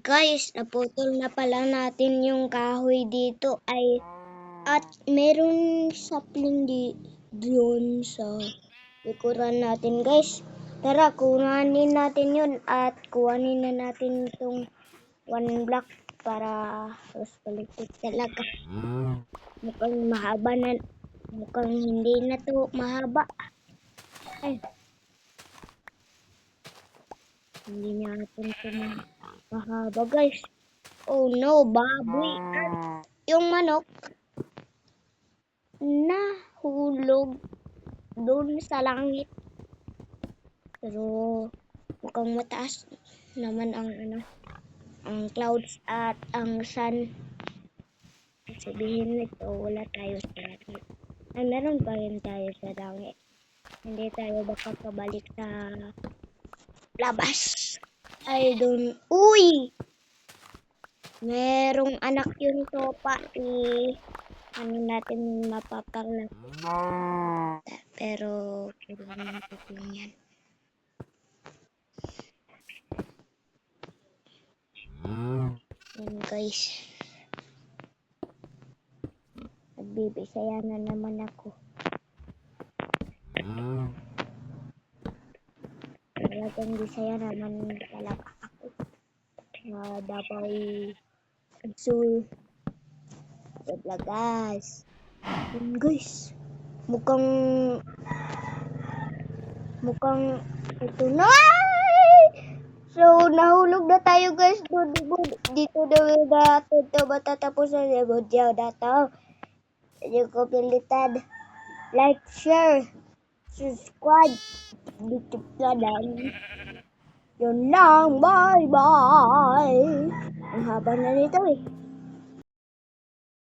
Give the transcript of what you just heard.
Guys, naputol na pala natin yung kahoy dito at meron sapling doon sa likuran natin, guys. Tara, kuhanin natin yun at kuhanin na natin itong 1 block para mas paligpit talaga. Mukhang mahaba na, mukhang hindi na to mahaba. Ay, hindi natin ito mahaba, guys. Oh no, baboy at yung manok nahulog doon sa langit. Pero mukhang mataas naman ang clouds at ang sun. Sabihin nito, wala tayo sa langit. Ay, meron pa rin tayo sa langit. Hindi tayo baka pabalik sa labas. Ay, doon. Uy! Merong anak yun sopa. Ano natin mapapaglat. Pero, kailangan natin yan. Yan, guys. Nagbibisaya na naman ako. Talagang bisaya naman talaga ako. Davao Sul. Wala, guys. Yan, guys. Mukhang ito na. So, nahulog na tayo, guys. Dito daw ito matatapos na video na to. Yung kumilitan. Like, share, subscribe. Dito na lang. Yun lang. Bye-bye. Ang haba na nito eh.